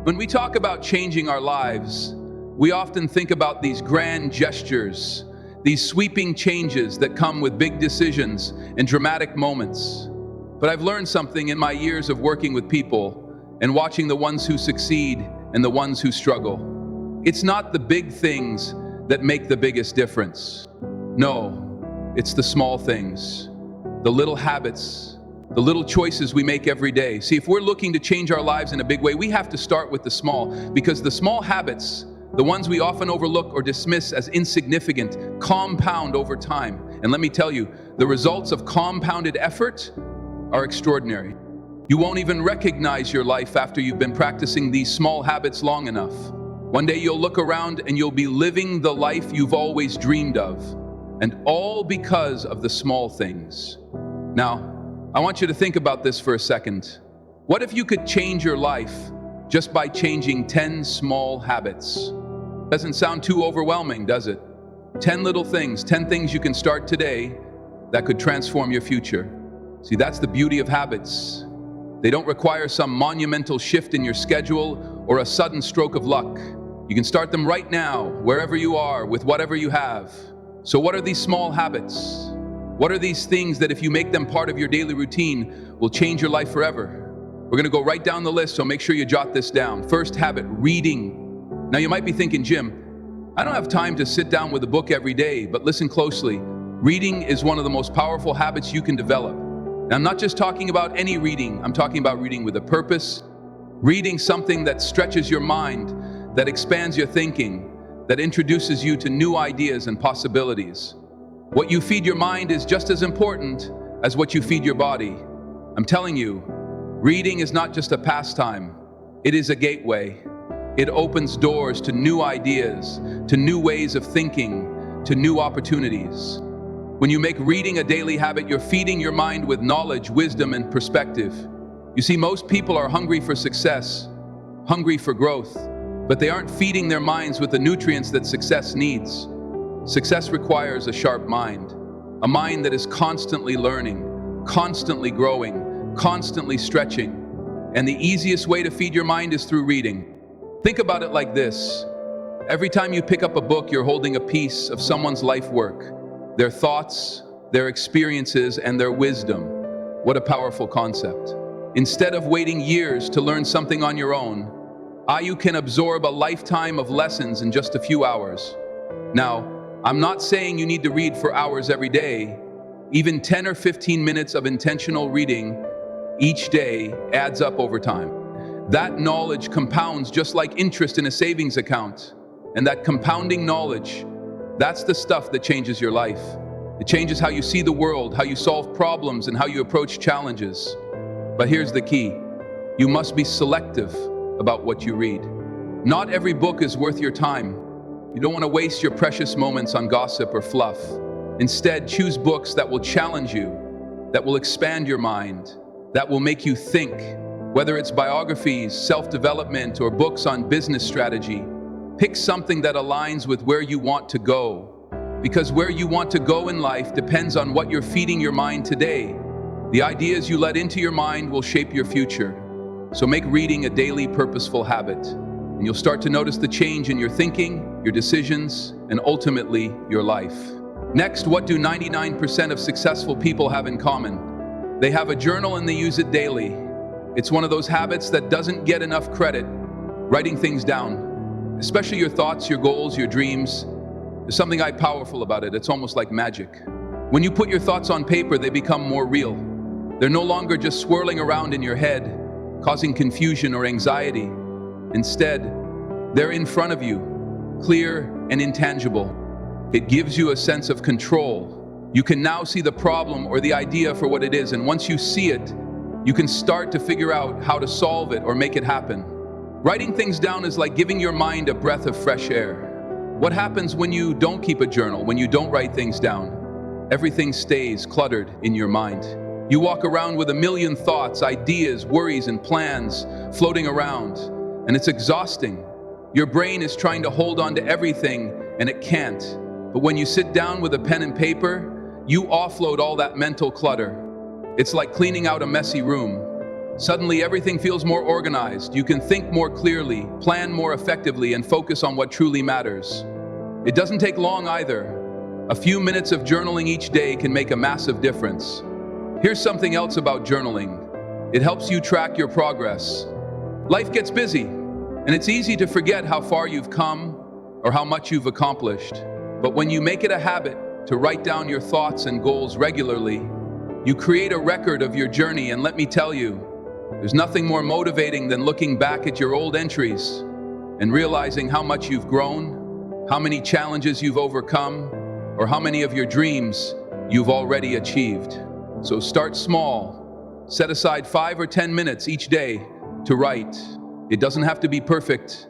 When we talk about changing our lives, we often think about these grand gestures, these sweeping changes that come with big decisions and dramatic moments. But I've learned something in my years of working with people and watching the ones who succeed and the ones who struggle. It's not the big things that make the biggest difference. No, it's the small things, the little habits, the little choices we make every day. See, if we're looking to change our lives in a big way, we have to start with the small, because the small habits, the ones we often overlook or dismiss as insignificant, compound over time. And let me tell you, the results of compounded effort are extraordinary. You won't even recognize your life after you've been practicing these small habits long enough. One day you'll look around and you'll be living the life you've always dreamed of, and all because of the small things. Now, I want you to think about this for a second. What if you could change your life just by changing 10 small habits? Doesn't sound too overwhelming, does it? 10 little things, 10 things you can start today that could transform your future. See, that's the beauty of habits. They don't require some monumental shift in your schedule or a sudden stroke of luck. You can start them right now, wherever you are, with whatever you have. So what are these small habits? What are these things that if you make them part of your daily routine will change your life forever? We're going to go right down the list, so make sure you jot this down. First habit, reading. Now you might be thinking, Jim, I don't have time to sit down with a book every day, but listen closely. Reading is one of the most powerful habits you can develop. Now, I'm not just talking about any reading. I'm talking about reading with a purpose, reading something that stretches your mind, that expands your thinking, that introduces you to new ideas and possibilities. What you feed your mind is just as important as what you feed your body. I'm telling you, reading is not just a pastime. It is a gateway. It opens doors to new ideas, to new ways of thinking, to new opportunities. When you make reading a daily habit, you're feeding your mind with knowledge, wisdom, and perspective. You see, most people are hungry for success, hungry for growth, but they aren't feeding their minds with the nutrients that success needs. Success requires a sharp mind, a mind that is constantly learning, constantly growing, constantly stretching. And the easiest way to feed your mind is through reading. Think about it like this. Every time you pick up a book, you're holding a piece of someone's life work, their thoughts, their experiences, and their wisdom. What a powerful concept. Instead of waiting years to learn something on your own, you can absorb a lifetime of lessons in just a few hours. Now, I'm not saying you need to read for hours every day. Even 10 or 15 minutes of intentional reading each day adds up over time. That knowledge compounds just like interest in a savings account. And that compounding knowledge, that's the stuff that changes your life. It changes how you see the world, how you solve problems, and how you approach challenges. But here's the key. You must be selective about what you read. Not every book is worth your time. You don't want to waste your precious moments on gossip or fluff. Instead, choose books that will challenge you, that will expand your mind, that will make you think. Whether it's biographies, self-development, or books on business strategy, pick something that aligns with where you want to go. Because where you want to go in life depends on what you're feeding your mind today. The ideas you let into your mind will shape your future. So make reading a daily, purposeful habit, and you'll start to notice the change in your thinking, your decisions, and ultimately, your life. Next, what do 99% of successful people have in common? They have a journal and they use it daily. It's one of those habits that doesn't get enough credit. Writing things down, especially your thoughts, your goals, your dreams. There's something powerful about it. It's almost like magic. When you put your thoughts on paper, they become more real. They're no longer just swirling around in your head, causing confusion or anxiety. Instead, they're in front of you, clear and intangible. It gives you a sense of control. You can now see the problem or the idea for what it is, and once you see it, you can start to figure out how to solve it or make it happen. Writing things down is like giving your mind a breath of fresh air. What happens when you don't keep a journal, when you don't write things down? Everything stays cluttered in your mind. You walk around with a million thoughts, ideas, worries, and plans floating around, and it's exhausting. Your brain is trying to hold on to everything, and it can't. But when you sit down with a pen and paper, you offload all that mental clutter. It's like cleaning out a messy room. Suddenly, everything feels more organized. You can think more clearly, plan more effectively, and focus on what truly matters. It doesn't take long either. A few minutes of journaling each day can make a massive difference. Here's something else about journaling. It helps you track your progress. Life gets busy, and it's easy to forget how far you've come or how much you've accomplished. But when you make it a habit to write down your thoughts and goals regularly, you create a record of your journey, and let me tell you, there's nothing more motivating than looking back at your old entries and realizing how much you've grown, how many challenges you've overcome, or how many of your dreams you've already achieved. So start small. Set aside 5 or 10 minutes each day to write. It doesn't have to be perfect,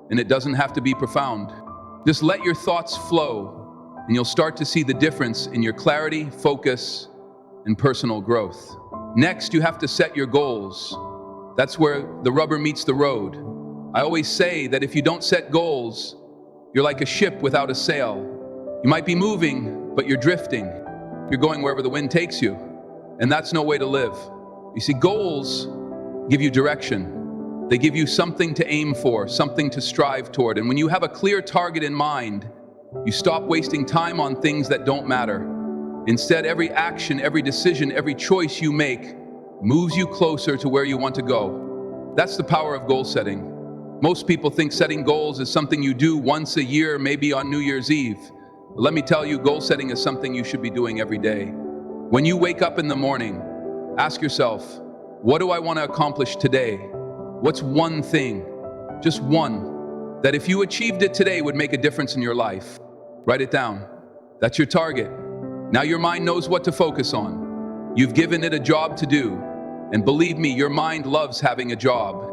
and it doesn't have to be profound. Just let your thoughts flow, and you'll start to see the difference in your clarity, focus, and personal growth. Next, you have to set your goals. That's where the rubber meets the road. I always say that if you don't set goals, you're like a ship without a sail. You might be moving, but you're drifting. You're going wherever the wind takes you, and that's no way to live. You see, goals give you direction. They give you something to aim for, something to strive toward. And when you have a clear target in mind, you stop wasting time on things that don't matter. Instead, every action, every decision, every choice you make moves you closer to where you want to go. That's the power of goal setting. Most people think setting goals is something you do once a year, maybe on New Year's Eve. But let me tell you, goal setting is something you should be doing every day. When you wake up in the morning, ask yourself, what do I want to accomplish today? What's one thing, just one, that if you achieved it today would make a difference in your life? Write it down. That's your target. Now your mind knows what to focus on. You've given it a job to do. And believe me, your mind loves having a job.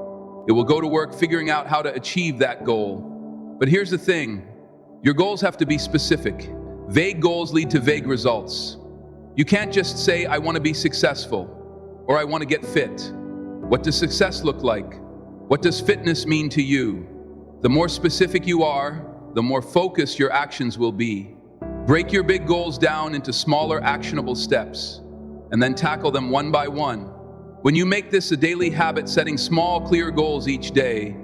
It will go to work figuring out how to achieve that goal. But here's the thing. Your goals have to be specific. Vague goals lead to vague results. You can't just say, I want to be successful, or I want to get fit. What does success look like? What does fitness mean to you? The more specific you are, the more focused your actions will be. Break your big goals down into smaller, actionable steps, and then tackle them one by one. When you make this a daily habit, setting small, clear goals each day,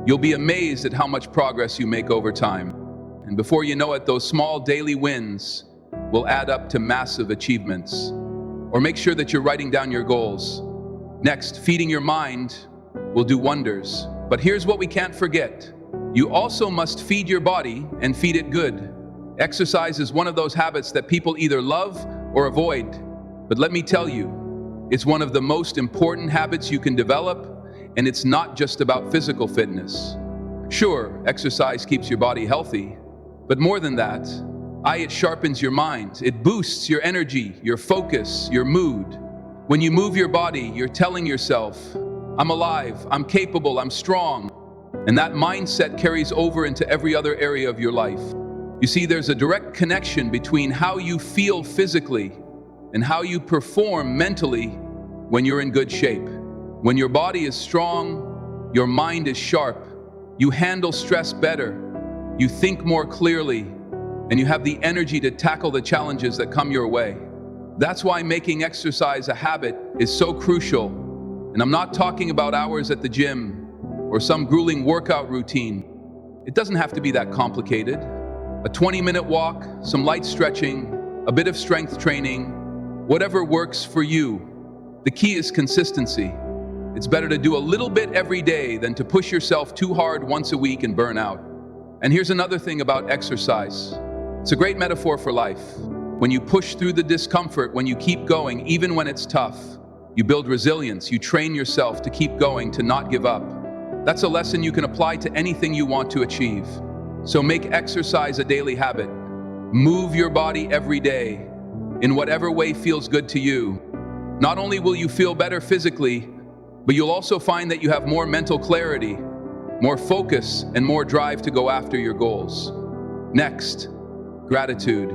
you'll be amazed at how much progress you make over time. And before you know it, those small daily wins will add up to massive achievements. Or make sure that you're writing down your goals. Next, feeding your mind will do wonders. But here's what we can't forget. You also must feed your body and feed it good. Exercise is one of those habits that people either love or avoid. But let me tell you, it's one of the most important habits you can develop, and it's not just about physical fitness. Sure, exercise keeps your body healthy, but more than that, it sharpens your mind. It boosts your energy, your focus, your mood. When you move your body, you're telling yourself, I'm alive, I'm capable, I'm strong. And that mindset carries over into every other area of your life. You see, there's a direct connection between how you feel physically and how you perform mentally when you're in good shape. When your body is strong, your mind is sharp, you handle stress better, you think more clearly, and you have the energy to tackle the challenges that come your way. That's why making exercise a habit is so crucial. And I'm not talking about hours at the gym or some grueling workout routine. It doesn't have to be that complicated. A 20-minute walk, some light stretching, a bit of strength training, whatever works for you. The key is consistency. It's better to do a little bit every day than to push yourself too hard once a week and burn out. And here's another thing about exercise. It's a great metaphor for life. When you push through the discomfort, when you keep going, even when it's tough, you build resilience, you train yourself to keep going, to not give up. That's a lesson you can apply to anything you want to achieve. So make exercise a daily habit. Move your body every day in whatever way feels good to you. Not only will you feel better physically, but you'll also find that you have more mental clarity, more focus, and more drive to go after your goals. Next, gratitude.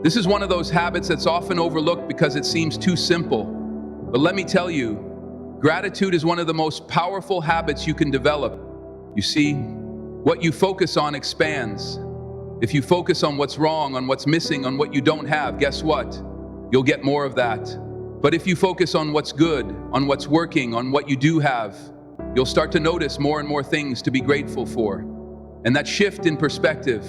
This is one of those habits that's often overlooked because it seems too simple. But let me tell you, gratitude is one of the most powerful habits you can develop. You see, what you focus on expands. If you focus on what's wrong, on what's missing, on what you don't have, guess what? You'll get more of that. But if you focus on what's good, on what's working, on what you do have, you'll start to notice more and more things to be grateful for. And that shift in perspective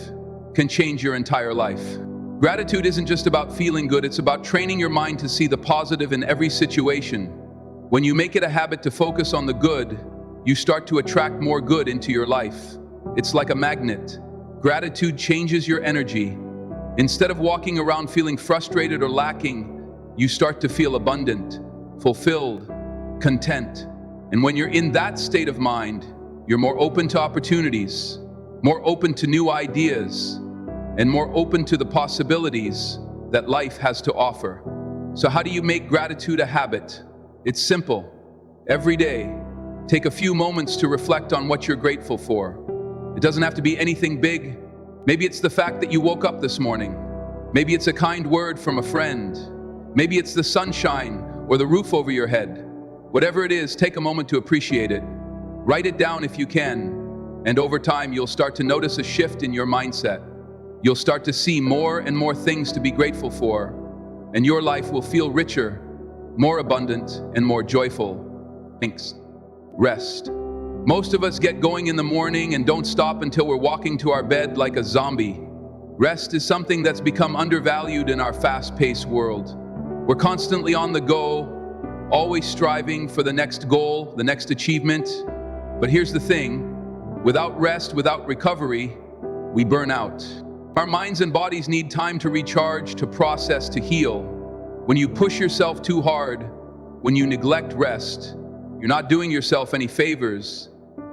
can change your entire life. Gratitude isn't just about feeling good, it's about training your mind to see the positive in every situation. When you make it a habit to focus on the good, you start to attract more good into your life. It's like a magnet. Gratitude changes your energy. Instead of walking around feeling frustrated or lacking, you start to feel abundant, fulfilled, content. And when you're in that state of mind, you're more open to opportunities, more open to new ideas, and more open to the possibilities that life has to offer. So how do you make gratitude a habit? It's simple. Every day, take a few moments to reflect on what you're grateful for. It doesn't have to be anything big. Maybe it's the fact that you woke up this morning. Maybe it's a kind word from a friend. Maybe it's the sunshine or the roof over your head. Whatever it is, take a moment to appreciate it. Write it down if you can. And over time, you'll start to notice a shift in your mindset. You'll start to see more and more things to be grateful for. And your life will feel richer, more abundant, and more joyful. Thanks. Rest. Most of us get going in the morning and don't stop until we're walking to our bed like a zombie. Rest is something that's become undervalued in our fast-paced world. We're constantly on the go, always striving for the next goal, the next achievement. But here's the thing, without rest, without recovery, we burn out. Our minds and bodies need time to recharge, to process, to heal. When you push yourself too hard, when you neglect rest, you're not doing yourself any favors.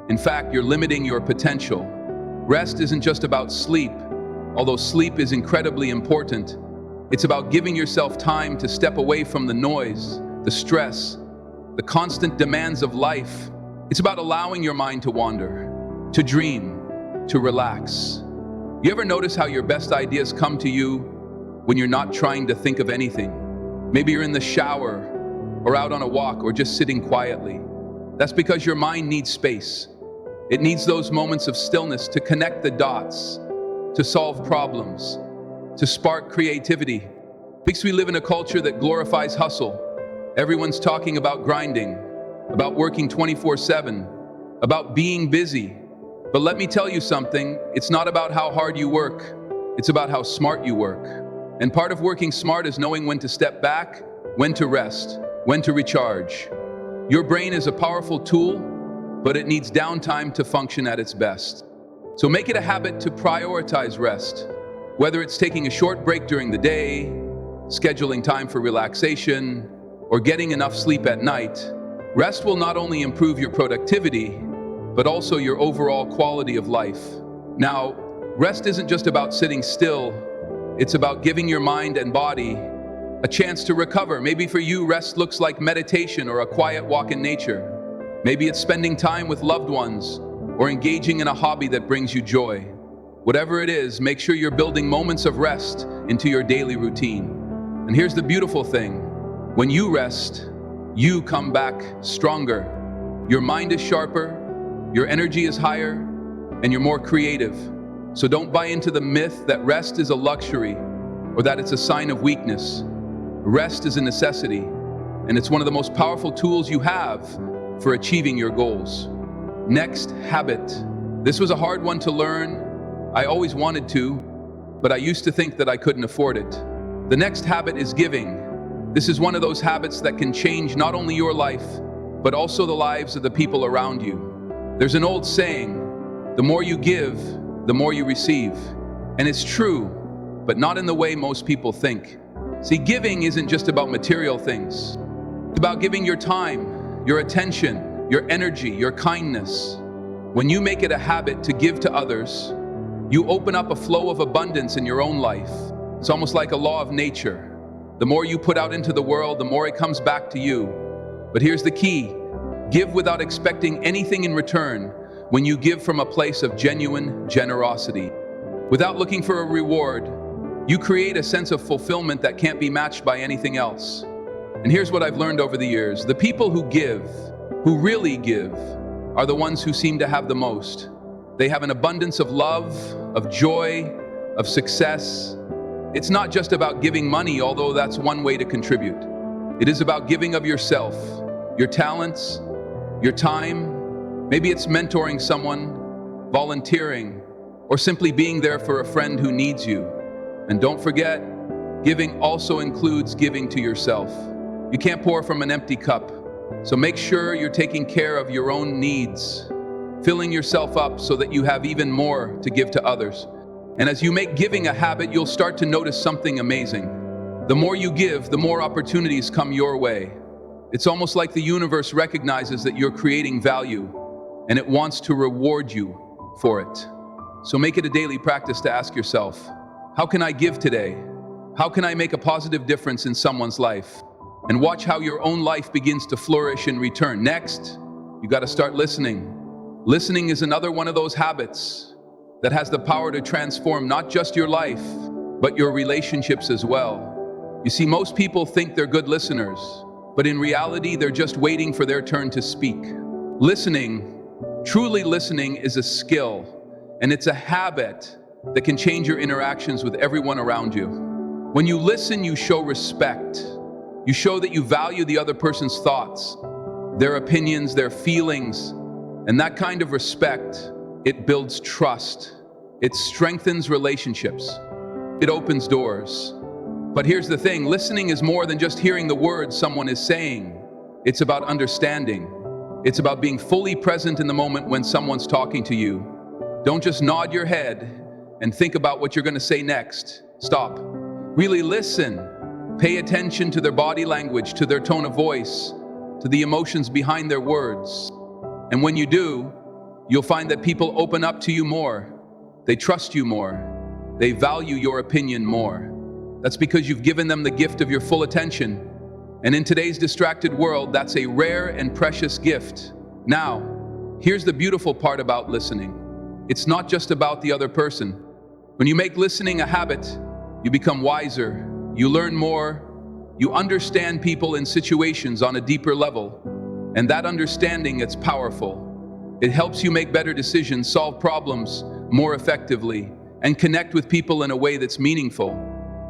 In fact, you're limiting your potential. Rest isn't just about sleep, although sleep is incredibly important. It's about giving yourself time to step away from the noise, the stress, the constant demands of life. It's about allowing your mind to wander, to dream, to relax. You ever notice how your best ideas come to you when you're not trying to think of anything? Maybe you're in the shower, or out on a walk, or just sitting quietly. That's because your mind needs space. It needs those moments of stillness to connect the dots, to solve problems, to spark creativity. Because we live in a culture that glorifies hustle. Everyone's talking about grinding, about working 24/7, about being busy. But let me tell you something, it's not about how hard you work, it's about how smart you work. And part of working smart is knowing when to step back, when to rest, when to recharge. Your brain is a powerful tool, but it needs downtime to function at its best. So make it a habit to prioritize rest. Whether it's taking a short break during the day, scheduling time for relaxation, or getting enough sleep at night, rest will not only improve your productivity, but also your overall quality of life. Now, rest isn't just about sitting still, it's about giving your mind and body a chance to recover. Maybe for you, rest looks like meditation or a quiet walk in nature. Maybe it's spending time with loved ones or engaging in a hobby that brings you joy. Whatever it is, make sure you're building moments of rest into your daily routine. And here's the beautiful thing. When you rest, you come back stronger. Your mind is sharper, your energy is higher, and you're more creative. So don't buy into the myth that rest is a luxury or that it's a sign of weakness. Rest is a necessity, and it's one of the most powerful tools you have for achieving your goals. Next, habit. This was a hard one to learn. I always wanted to, but I used to think that I couldn't afford it. The next habit is giving. This is one of those habits that can change not only your life, but also the lives of the people around you. There's an old saying, the more you give, the more you receive. And it's true, but not in the way most people think. See, giving isn't just about material things. It's about giving your time, your attention, your energy, your kindness. When you make it a habit to give to others, you open up a flow of abundance in your own life. It's almost like a law of nature. The more you put out into the world, the more it comes back to you. But here's the key. Give without expecting anything in return when you give from a place of genuine generosity. Without looking for a reward, you create a sense of fulfillment that can't be matched by anything else. And here's what I've learned over the years. The people who give, who really give, are the ones who seem to have the most. They have an abundance of love, of joy, of success. It's not just about giving money, although that's one way to contribute. It is about giving of yourself, your talents, your time. Maybe it's mentoring someone, volunteering, or simply being there for a friend who needs you. And don't forget, giving also includes giving to yourself. You can't pour from an empty cup, so make sure you're taking care of your own needs, filling yourself up so that you have even more to give to others. And as you make giving a habit, you'll start to notice something amazing. The more you give, the more opportunities come your way. It's almost like the universe recognizes that you're creating value, and it wants to reward you for it. So make it a daily practice to ask yourself, how can I give today? How can I make a positive difference in someone's life? And watch how your own life begins to flourish in return. Next, you got to start listening. Listening is another one of those habits that has the power to transform not just your life, but your relationships as well. You see, most people think they're good listeners, but in reality, they're just waiting for their turn to speak. Listening, truly listening, is a skill, and it's a habit that can change your interactions with everyone around you. When you listen, you show respect. You show that you value the other person's thoughts, their opinions, their feelings, and that kind of respect, it builds trust. It strengthens relationships. It opens doors. But here's the thing, listening is more than just hearing the words someone is saying. It's about understanding. It's about being fully present in the moment when someone's talking to you. Don't just nod your head and think about what you're going to say next. Stop. Really listen. Pay attention to their body language, to their tone of voice, to the emotions behind their words. And when you do, you'll find that people open up to you more. They trust you more. They value your opinion more. That's because you've given them the gift of your full attention. And in today's distracted world, that's a rare and precious gift. Now, here's the beautiful part about listening. It's not just about the other person. When you make listening a habit, you become wiser, you learn more, you understand people and situations on a deeper level. And that understanding, it's powerful. It helps you make better decisions, solve problems more effectively, and connect with people in a way that's meaningful.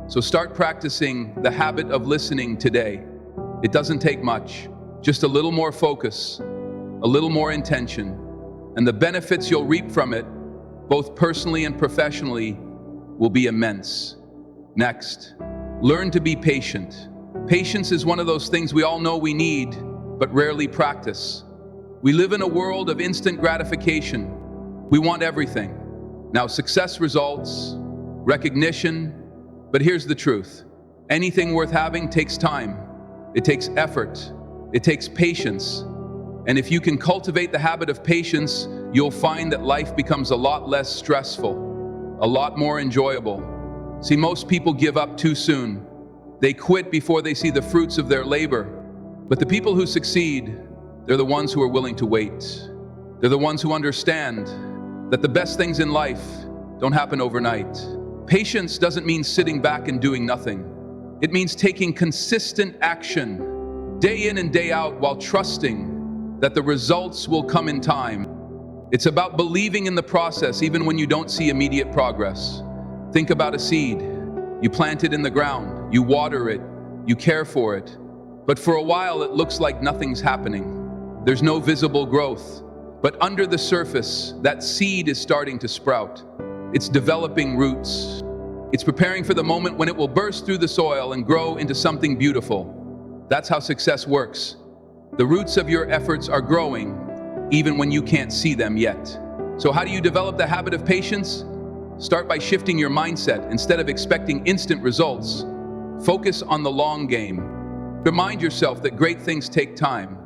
So start practicing the habit of listening today. It doesn't take much, just a little more focus, a little more intention, and the benefits you'll reap from it, both personally and professionally, will be immense. Next, learn to be patient. Patience is one of those things we all know we need, but rarely practice. We live in a world of instant gratification. We want everything. Now, success results, recognition, but here's the truth. Anything worth having takes time. It takes effort. It takes patience. And if you can cultivate the habit of patience, you'll find that life becomes a lot less stressful, a lot more enjoyable. See, most people give up too soon. They quit before they see the fruits of their labor. But the people who succeed, they're the ones who are willing to wait. They're the ones who understand that the best things in life don't happen overnight. Patience doesn't mean sitting back and doing nothing. It means taking consistent action, day in and day out, while trusting that the results will come in time. It's about believing in the process even when you don't see immediate progress. Think about a seed. You plant it in the ground, you water it, you care for it. But for a while it looks like nothing's happening. There's no visible growth. But under the surface, that seed is starting to sprout. It's developing roots. It's preparing for the moment when it will burst through the soil and grow into something beautiful. That's how success works. The roots of your efforts are growing, even when you can't see them yet. So how do you develop the habit of patience? Start by shifting your mindset. Instead of expecting instant results, focus on the long game. Remind yourself that great things take time,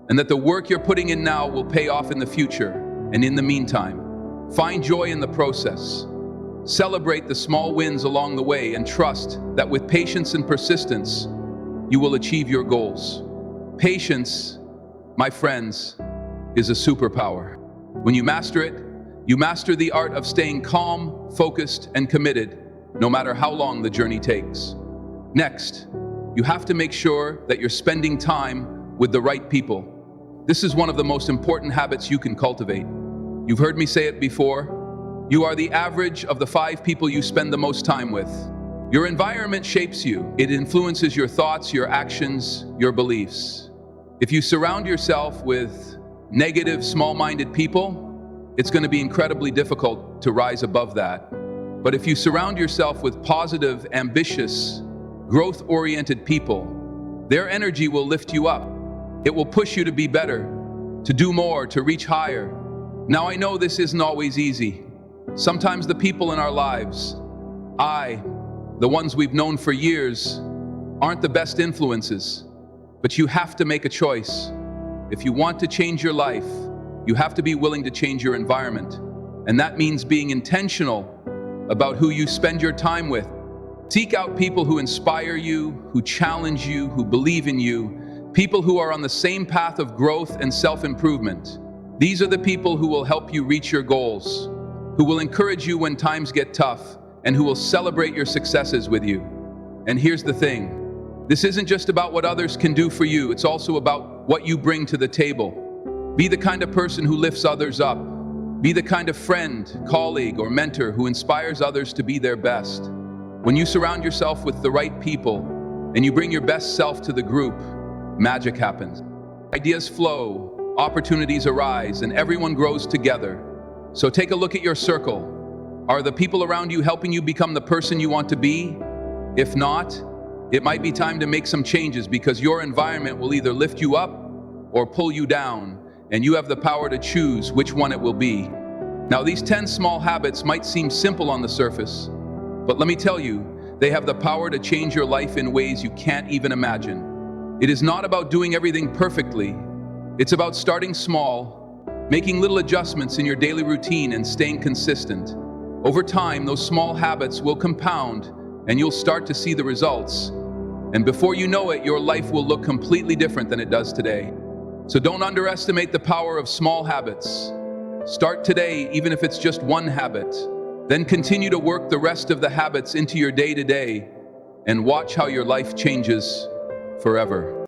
and that the work you're putting in now will pay off in the future. And in the meantime, find joy in the process. Celebrate the small wins along the way and trust that with patience and persistence, you will achieve your goals. Patience, my friends, is a superpower. When you master it, you master the art of staying calm, focused, and committed, no matter how long the journey takes. Next, you have to make sure that you're spending time with the right people. This is one of the most important habits you can cultivate. You've heard me say it before. You are the average of the 5 people you spend the most time with. Your environment shapes you. It influences your thoughts, your actions, your beliefs. If you surround yourself with negative, small-minded people, it's going to be incredibly difficult to rise above that. But if you surround yourself with positive, ambitious, growth-oriented people, their energy will lift you up. It will push you to be better, to do more, to reach higher. Now, I know this isn't always easy. Sometimes the people in our lives, the ones we've known for years, aren't the best influences. But you have to make a choice. If you want to change your life, you have to be willing to change your environment. And that means being intentional about who you spend your time with. Seek out people who inspire you, who challenge you, who believe in you, people who are on the same path of growth and self-improvement. These are the people who will help you reach your goals, who will encourage you when times get tough, and who will celebrate your successes with you. And here's the thing. This isn't just about what others can do for you, it's also about what you bring to the table. Be the kind of person who lifts others up. Be the kind of friend, colleague, or mentor who inspires others to be their best. When you surround yourself with the right people and you bring your best self to the group, magic happens. Ideas flow, opportunities arise, and everyone grows together. So take a look at your circle. Are the people around you helping you become the person you want to be? If not, it might be time to make some changes, because your environment will either lift you up or pull you down, and you have the power to choose which one it will be. Now, these 10 small habits might seem simple on the surface, but let me tell you, they have the power to change your life in ways you can't even imagine. It is not about doing everything perfectly. It's about starting small, making little adjustments in your daily routine, and staying consistent. Over time, those small habits will compound, and you'll start to see the results. And before you know it, your life will look completely different than it does today. So don't underestimate the power of small habits. Start today, even if it's just one habit. Then continue to work the rest of the habits into your day-to-day, and watch how your life changes forever.